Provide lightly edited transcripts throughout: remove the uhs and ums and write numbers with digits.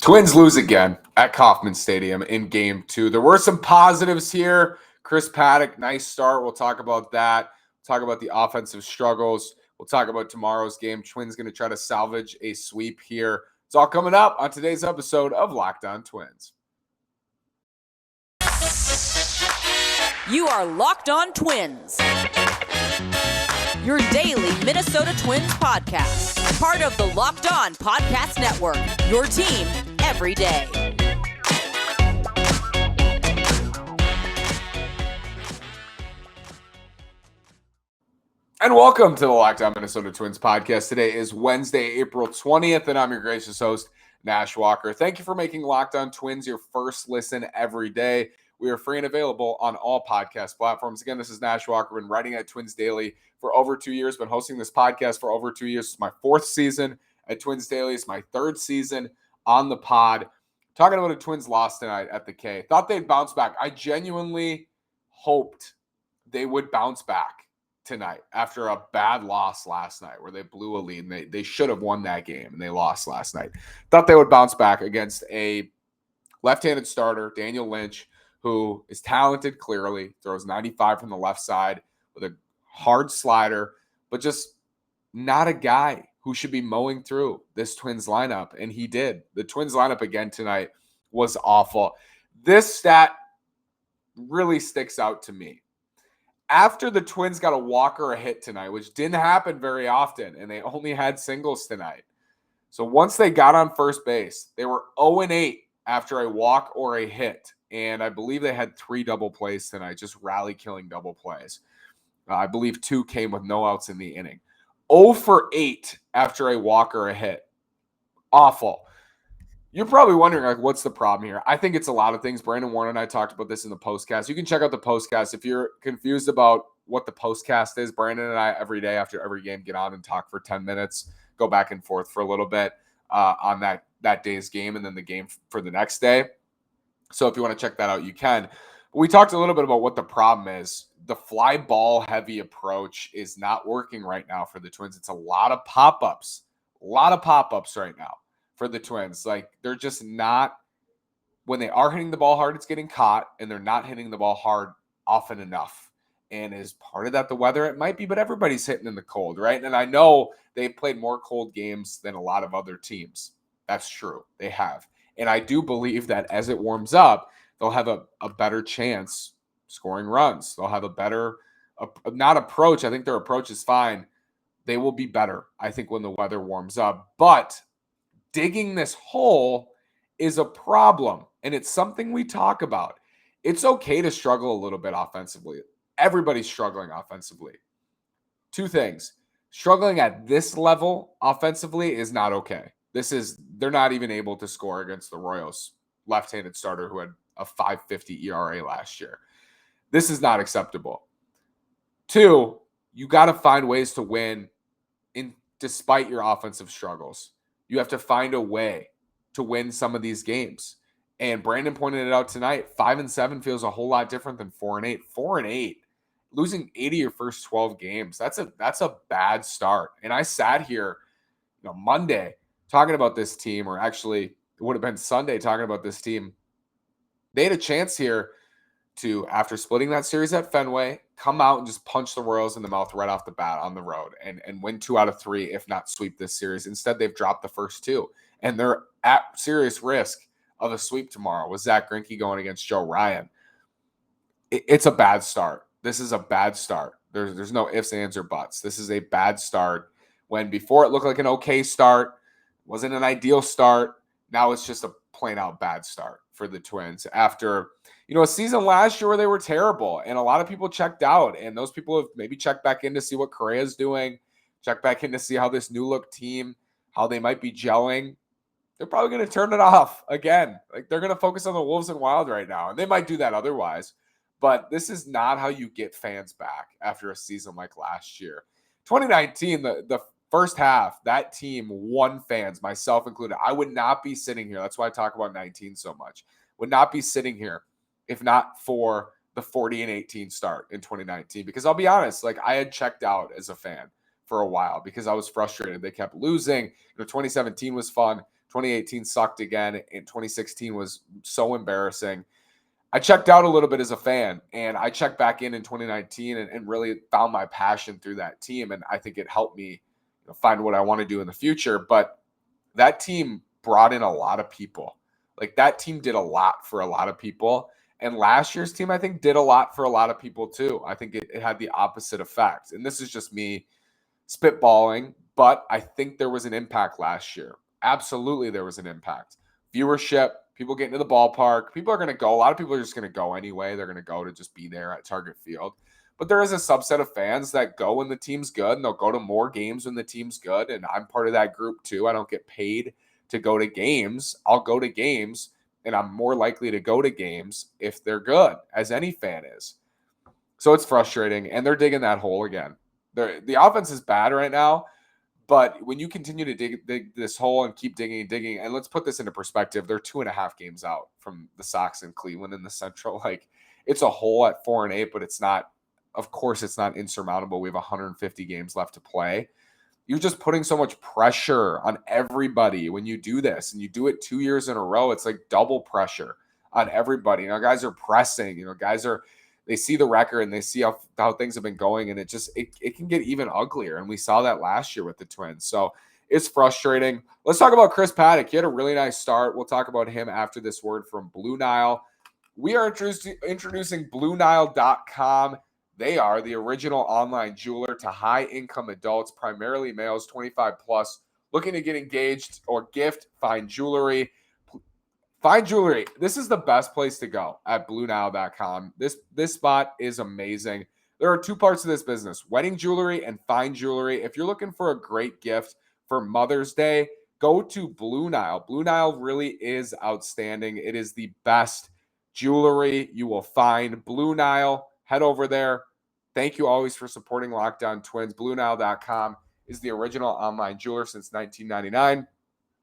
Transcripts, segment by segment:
Twins lose again at Kauffman Stadium in game 2. There were some positives here. Chris Paddack, nice start. We'll talk about that. We'll talk about the offensive struggles. We'll talk about tomorrow's game. Twins going to try to salvage a sweep here. It's all coming up on today's episode of Locked On Twins. You are Locked On Twins, your daily Minnesota Twins podcast. Part of the Locked On Podcast Network, your team every day. And welcome to the Locked On Minnesota Twins podcast. Today is Wednesday, April 20th, and I'm your gracious host, Nash Walker. Thank you for making Locked On Twins your first listen every day. We are free and available on all podcast platforms. Again, this is Nash Walker. Been writing at Twins Daily for over 2 years. Been hosting this podcast for over 2 years. It's my fourth season at Twins Daily. It's my third season on the pod. Talking about a Twins loss tonight at the K. Thought they'd bounce back. I genuinely hoped they would bounce back tonight after a bad loss last night where they blew a lead. And they should have won that game, and they lost last night. Thought they would bounce back against a left-handed starter, Daniel Lynch, who is talented, clearly, throws 95 from the left side with a hard slider, but just not a guy who should be mowing through this Twins lineup, and he did. The Twins lineup again tonight was awful. This stat really sticks out to me. After the Twins got a walk or a hit tonight, which didn't happen very often, and they only had singles tonight. So once they got on first base, they were 0-8 after a walk or a hit. And I believe they had 3 double plays tonight, just rally-killing double plays. I believe 2 came with no outs in the inning. 0 for 8 after a walk or a hit. Awful. You're probably wondering, what's the problem here? I think it's a lot of things. Brandon Warren and I talked about this in the postcast. You can check out the postcast. If you're confused about what the postcast is, Brandon and I, every day after every game, get on and talk for 10 minutes, go back and forth for a little bit on that day's game and then the game for the next day. So if you want to check that out, you can. But we talked a little bit about what the problem is. The fly ball heavy approach is not working right now for the Twins. It's a lot of pop-ups. Right now for the Twins. Like, they're just not, when they are hitting the ball hard, it's getting caught, and they're not hitting the ball hard often enough. And is part of that the weather? It might be, but everybody's hitting in the cold, right? And I know they've played more cold games than a lot of other teams. That's true. They have. And I do believe that as it warms up, they'll have a better chance scoring runs. They'll have a better, not approach. I think their approach is fine. They will be better, I think, when the weather warms up. But digging this hole is a problem. And it's something we talk about. It's okay to struggle a little bit offensively. Everybody's struggling offensively. 2 things. Struggling at this level offensively is not okay. They're not even able to score against the Royals left-handed starter who had a 5.50 ERA last year. This is not acceptable. 2, you got to find ways to win despite your offensive struggles. You have to find a way to win some of these games. And Brandon pointed it out tonight. 5-7 feels a whole lot different than 4-8. 4-8, losing 8 of your first 12 games. That's a bad start. And I sat here, Monday, talking about this team, or actually it would have been Sunday talking about this team. They had a chance here to, after splitting that series at Fenway, come out and just punch the Royals in the mouth right off the bat on the road and win 2 out of 3, if not sweep this series. Instead, they've dropped the first 2, and they're at serious risk of a sweep tomorrow with Zach Greinke going against Joe Ryan. It's a bad start. This is a bad start. There's no ifs, ands, or buts. This is a bad start when before it looked like an okay start. Wasn't an ideal start. Now it's just a plain out bad start for the Twins after, a season last year where they were terrible and a lot of people checked out, and those people have maybe checked back in to see what Correa's doing, check back in to see how this new look team, how they might be gelling. They're probably going to turn it off again. Like, they're going to focus on the Wolves and Wild right now, and they might do that otherwise. But this is not how you get fans back after a season like last year. 2019, the first half, that team won fans, myself included. I would not be sitting here. That's why I talk about 19 so much. Would not be sitting here if not for the 40-18 start in 2019. Because I'll be honest, I had checked out as a fan for a while because I was frustrated. They kept losing. 2017 was fun. 2018 sucked again, and 2016 was so embarrassing. I checked out a little bit as a fan, and I checked back in 2019 and really found my passion through that team, and I think it helped me find what I want to do in the future. But that team brought in a lot of people. Like, that team did a lot for a lot of people. And last year's team, I think, did a lot for a lot of people too. I think it had the opposite effect. And this is just me spitballing, but I think there was an impact last year. Absolutely, there was an impact. Viewership, people getting to the ballpark. People are going to go. A lot of people are just going to go anyway. They're going to go to just be there at Target Field. But there is a subset of fans that go when the team's good, and they'll go to more games when the team's good. And I'm part of that group too. I don't get paid to go to games. I'll go to games, and I'm more likely to go to games if they're good, as any fan is. So it's frustrating, and they're digging that hole again. The offense is bad right now, but when you continue to dig this hole and keep digging, and let's put this into perspective, they're 2.5 games out from the Sox and Cleveland in the Central. Like, it's a hole at 4-8, but it's not. Of course, it's not insurmountable. We have 150 games left to play. You're just putting so much pressure on everybody when you do this, and you do it 2 years in a row. It's like double pressure on everybody. Guys are pressing. They see the record and they see how things have been going, and it can get even uglier. And we saw that last year with the Twins. So it's frustrating. Let's talk about Chris Paddack. He had a really nice start. We'll talk about him after this word from Blue Nile. We are introducing BlueNile.com. They are the original online jeweler to high-income adults, primarily males, 25 plus, looking to get engaged or gift fine jewelry. Fine jewelry. This is the best place to go at BlueNile.com. This spot is amazing. There are two parts of this business: wedding jewelry and fine jewelry. If you're looking for a great gift for Mother's Day, go to Blue Nile. Blue Nile really is outstanding. It is the best jewelry you will find. Blue Nile, head over there. Thank you always for supporting Locked On Twins. BlueNile.com is the original online jeweler since 1999.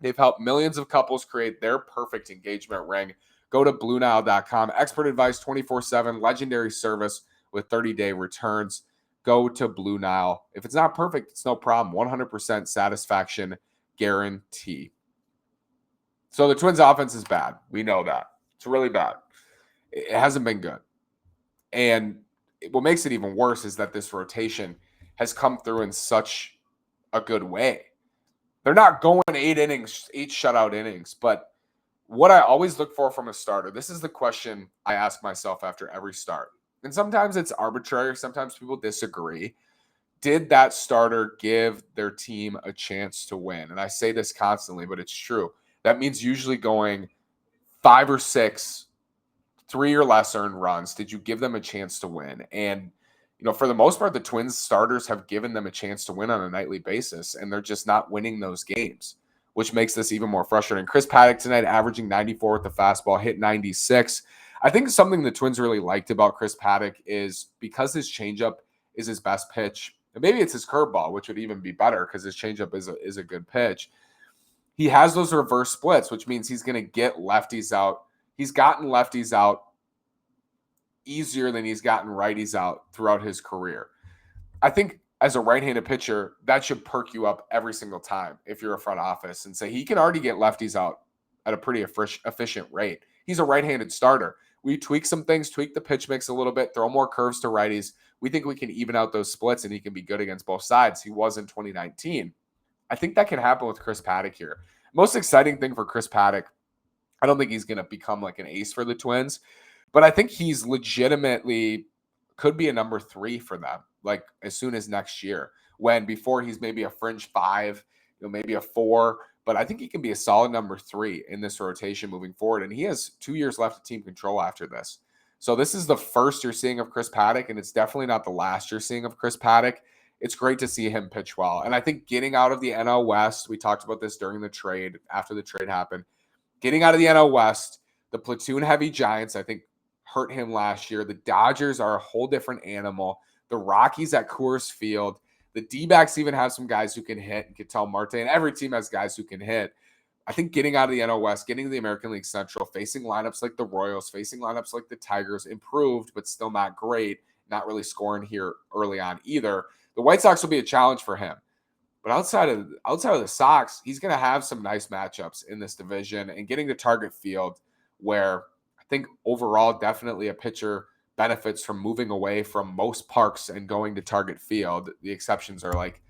They've helped millions of couples create their perfect engagement ring. Go to BlueNile.com. Expert advice 24/7, legendary service with 30-day returns. Go to Blue Nile. If it's not perfect, it's no problem. 100% satisfaction guarantee. So the Twins' offense is bad. We know that. It's really bad. It hasn't been good. And what makes it even worse is that this rotation has come through in such a good way. They're not going 8 shutout innings, but what I always look for from a starter, this is the question I ask myself after every start. And sometimes it's arbitrary, sometimes people disagree. Did that starter give their team a chance to win? And I say this constantly, but it's true. That means usually going 5 or 6 3 or less earned runs. Did you give them a chance to win? And, for the most part, the Twins starters have given them a chance to win on a nightly basis, and they're just not winning those games, which makes this even more frustrating. Chris Paddack tonight averaging 94 with the fastball, hit 96. I think something the Twins really liked about Chris Paddack is because his changeup is his best pitch, and maybe it's his curveball, which would even be better because his changeup is a good pitch. He has those reverse splits, which means he's going to get lefties out. He's gotten lefties out easier than he's gotten righties out throughout his career. I think as a right-handed pitcher, that should perk you up every single time if you're a front office and say he can already get lefties out at a pretty efficient rate. He's a right-handed starter. We tweak some things, tweak the pitch mix a little bit, throw more curves to righties. We think we can even out those splits and he can be good against both sides. He was in 2019. I think that can happen with Chris Paddack here. Most exciting thing for Chris Paddack, I don't think he's going to become like an ace for the Twins, but I think he's legitimately could be a number 3 for them, like as soon as next year, when before he's maybe a fringe 5, maybe a 4, but I think he can be a solid number 3 in this rotation moving forward. And he has 2 years left of team control after this. So this is the first you're seeing of Chris Paddack, and it's definitely not the last you're seeing of Chris Paddack. It's great to see him pitch well. And I think getting out of the NL West, we talked about this during the trade, after the trade happened, getting out of the NL West, the platoon-heavy Giants, I think, hurt him last year. The Dodgers are a whole different animal. The Rockies at Coors Field. The D-backs even have some guys who can hit. You can tell Marte, and every team has guys who can hit. I think getting out of the NL West, getting to the American League Central, facing lineups like the Royals, facing lineups like the Tigers, improved, but still not great, not really scoring here early on either. The White Sox will be a challenge for him. But outside of the Sox, he's going to have some nice matchups in this division, and getting to Target Field, where I think overall definitely a pitcher benefits from moving away from most parks and going to Target Field. The exceptions are like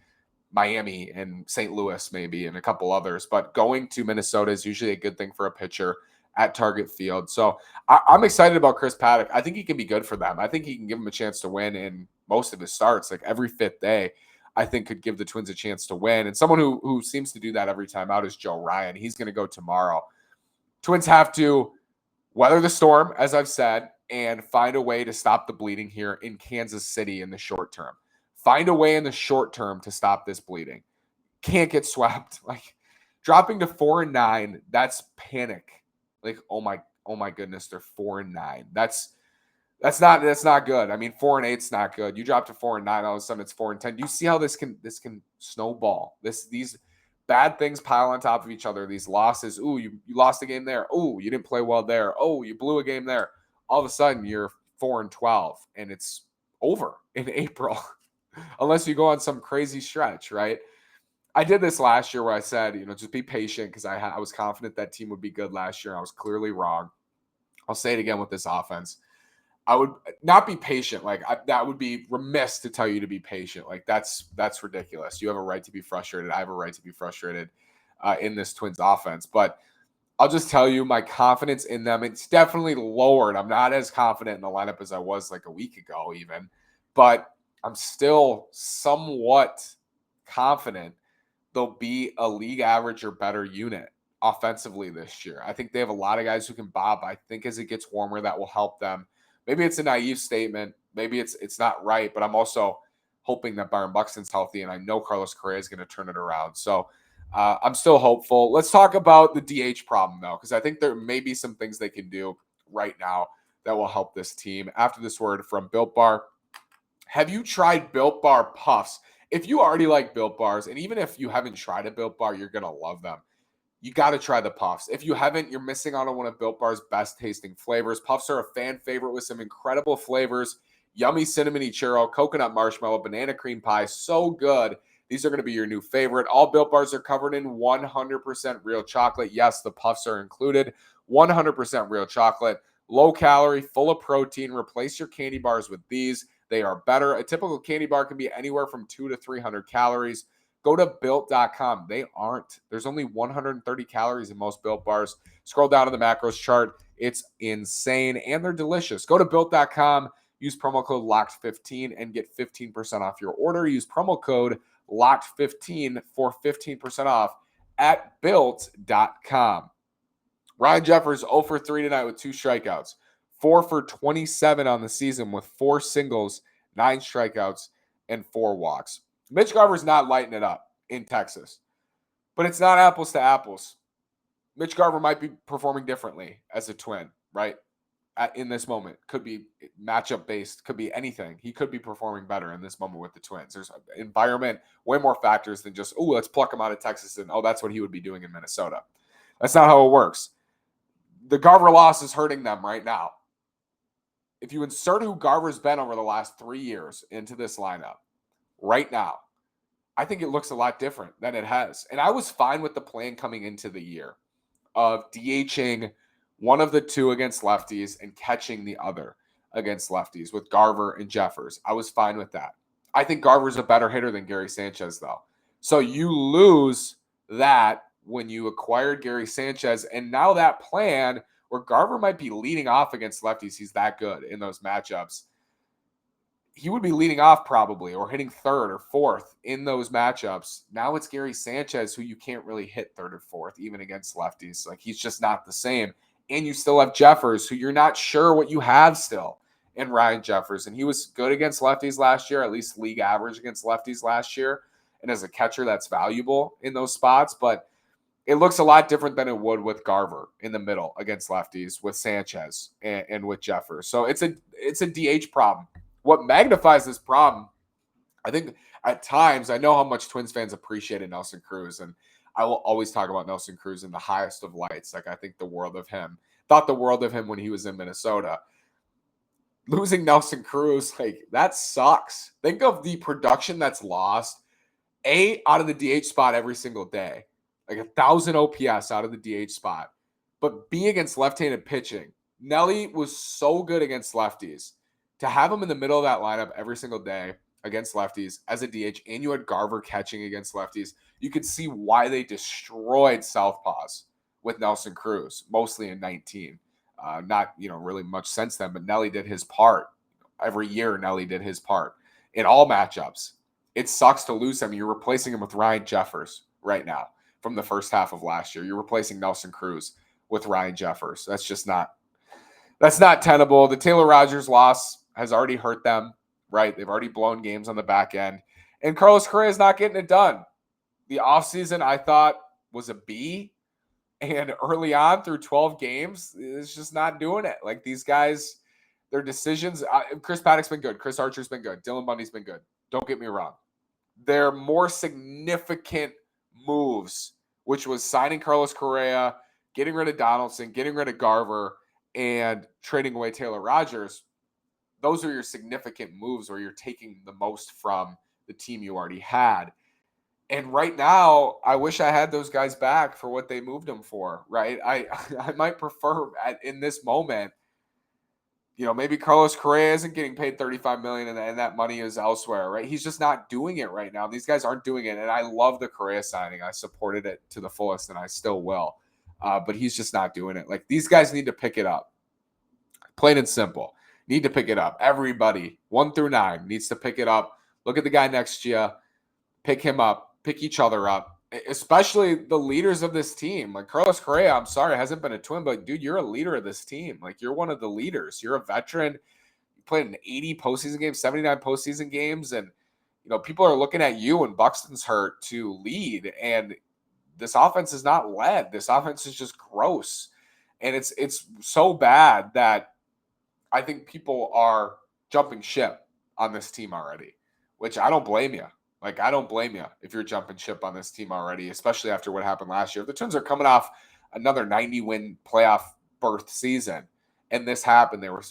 Miami and St. Louis maybe and a couple others, but going to Minnesota is usually a good thing for a pitcher at Target Field. So I'm excited about Chris Paddack. I think he can be good for them. I think he can give them a chance to win in most of his starts, like every fifth day. I think could give the Twins a chance to win. And someone who seems to do that every time out is Joe Ryan. He's going to go tomorrow. Twins have to weather the storm, as I've said, and find a way to stop the bleeding here in Kansas City in the short term. Find a way in the short term to stop this bleeding. Can't get swept. Like dropping to 4-9, that's panic. Like, oh my goodness, they're 4-9. That's not good. I mean, 4-8's not good. You drop to 4-9, all of a sudden it's 4-10. You see how this can snowball. These bad things pile on top of each other. These losses. Ooh, you lost a game there. Ooh, you didn't play well there. Oh, you blew a game there. All of a sudden you're 4-12, and it's over in April, unless you go on some crazy stretch, right? I did this last year where I said, just be patient, because I was confident that team would be good last year. I was clearly wrong. I'll say it again with this offense. I would not be patient. That would be remiss to tell you to be patient. Like that's ridiculous. You have a right to be frustrated. I have a right to be frustrated in this Twins offense. But I'll just tell you, my confidence in them, it's definitely lowered. I'm not as confident in the lineup as I was like a week ago even. But I'm still somewhat confident they'll be a league average or better unit offensively this year. I think they have a lot of guys who can bob. I think as it gets warmer, that will help them. Maybe it's a naive statement. Maybe it's not right, but I'm also hoping that Byron Buxton's healthy, and I know Carlos Correa is going to turn it around. So I'm still hopeful. Let's talk about the DH problem, though, because I think there may be some things they can do right now that will help this team. After this word from Built Bar, have you tried Built Bar Puffs? If you already like Built Bars, and even if you haven't tried a Built Bar, you're going to love them. You got to try the Puffs. If you haven't, you're missing out on one of Built Bar's best tasting flavors. Puffs are a fan favorite with some incredible flavors. Yummy cinnamony churro, coconut marshmallow, banana cream pie. So good. These are going to be your new favorite. All Built Bars are covered in 100% real chocolate. Yes, the Puffs are included. 100% real chocolate. Low calorie, full of protein. Replace your candy bars with these. They are better. A typical candy bar can be anywhere from 200 to 300 calories. Go to Built.com. They aren't. There's only 130 calories in most Built Bars. Scroll down to the macros chart. It's insane, and they're delicious. Go to Built.com. Use promo code LOCKED15 and get 15% off your order. Use promo code LOCKED15 for 15% off at Built.com. Ryan Jeffers 0 for 3 tonight with 2 strikeouts. 4 for 27 on the season with 4 singles, 9 strikeouts, and 4 walks. Mitch Garver's not lighting it up in Texas, but it's not apples to apples. Mitch Garver might be performing differently as a Twin, right? In this moment. Could be matchup based, could be anything. He could be performing better in this moment with the Twins. There's environment, way more factors than just, let's pluck him out of Texas and, that's what he would be doing in Minnesota. That's not how it works. The Garver loss is hurting them right now. If you insert who Garver's been over the last 3 years into this lineup, right now, I think it looks a lot different than it has. And I was fine with the plan coming into the year of DHing one of the two against lefties and catching the other against lefties with Garver and Jeffers. I was fine with that. I think Garver's a better hitter than Gary Sanchez, though. So you lose that when you acquired Gary Sanchez, and now that plan where Garver might be leading off against lefties, he's that good in those matchups. He would be leading off probably or hitting third or fourth in those matchups. Now it's Gary Sanchez, who you can't really hit third or fourth, even against lefties. Like, he's just not the same. And you still have Jeffers, who you're not sure what you have still in Ryan Jeffers. And he was good against lefties last year, at least league average against lefties last year. And as a catcher, that's valuable in those spots. But it looks a lot different than it would with Garver in the middle against lefties, with Sanchez and with Jeffers. So it's a DH problem. What magnifies this problem, I think at times, I know how much Twins fans appreciated Nelson Cruz, and I will always talk about Nelson Cruz in the highest of lights. Like, I think the world of him. Thought the world of him when he was in Minnesota. Losing Nelson Cruz, like, that sucks. Think of the production that's lost A, out of the DH spot every single day, like 1,000 OPS out of the DH spot. But B, against left-handed pitching. Nelly was so good against lefties. To have him in the middle of that lineup every single day against lefties as a DH, and you had Garver catching against lefties, you could see why they destroyed southpaws with Nelson Cruz, mostly in 19. Not, really much since then, but Nelly did his part. Every year, Nelly did his part in all matchups. It sucks to lose him. You're replacing him with Ryan Jeffers right now from the first half of last year. You're replacing Nelson Cruz with Ryan Jeffers. That's not tenable. The Taylor Rogers loss has already hurt them, right? They've already blown games on the back end. And Carlos Correa is not getting it done. The offseason, I thought, was a B. And early on through 12 games, it's just not doing it. Like, these guys, their decisions, Chris Paddack's been good. Chris Archer's been good. Dylan Bundy's been good. Don't get me wrong. Their more significant moves, which was signing Carlos Correa, getting rid of Donaldson, getting rid of Garver, and trading away Taylor Rogers, those are your significant moves where you're taking the most from the team you already had. And right now, I wish I had those guys back for what they moved them for, right? I might prefer in this moment, maybe Carlos Correa isn't getting paid $35 million and that money is elsewhere, right? He's just not doing it right now. These guys aren't doing it. And I love the Correa signing. I supported it to the fullest and I still will. But he's just not doing it. Like, these guys need to pick it up. Plain and simple. Need to pick it up. Everybody, 1 through 9, needs to pick it up. Look at the guy next to you. Pick him up. Pick each other up. Especially the leaders of this team. Like, Carlos Correa, I'm sorry, hasn't been a Twin, but dude, you're a leader of this team. Like, you're one of the leaders. You're a veteran. You played in 80 postseason games, 79 postseason games, and people are looking at you when Buxton's hurt to lead. And this offense is not led. This offense is just gross. And it's so bad that I think people are jumping ship on this team already, which I don't blame you. Like, I don't blame you if you're jumping ship on this team already, especially after what happened last year. If the Twins are coming off another 90-win playoff berth season, and this happened, they were,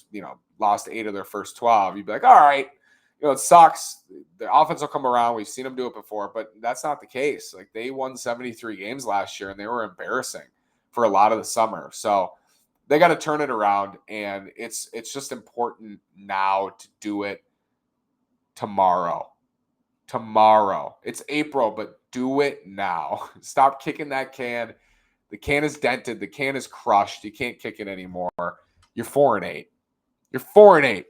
lost 8 of their first 12, you'd be like, all right, it sucks. The offense will come around. We've seen them do it before, but that's not the case. Like, they won 73 games last year, and they were embarrassing for a lot of the summer. So they got to turn it around, and it's just important now to do it tomorrow. It's April, but do it now. Stop kicking that can. The can is dented. The can is crushed. You can't kick it anymore. You're 4-8. You're 4-8.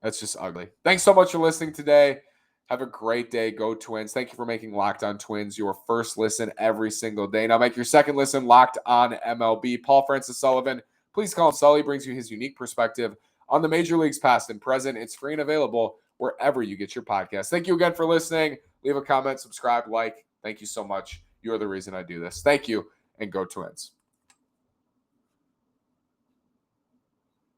That's just ugly. Thanks so much for listening today. Have a great day. Go Twins. Thank you for making Locked On Twins your first listen every single day. Now make your second listen Locked On MLB. Paul Francis Sullivan, please call him Sully, brings you his unique perspective on the major leagues past and present. It's free and available wherever you get your podcast. Thank you again for listening. Leave a comment, subscribe, like. Thank you so much. You're the reason I do this. Thank you, and go Twins.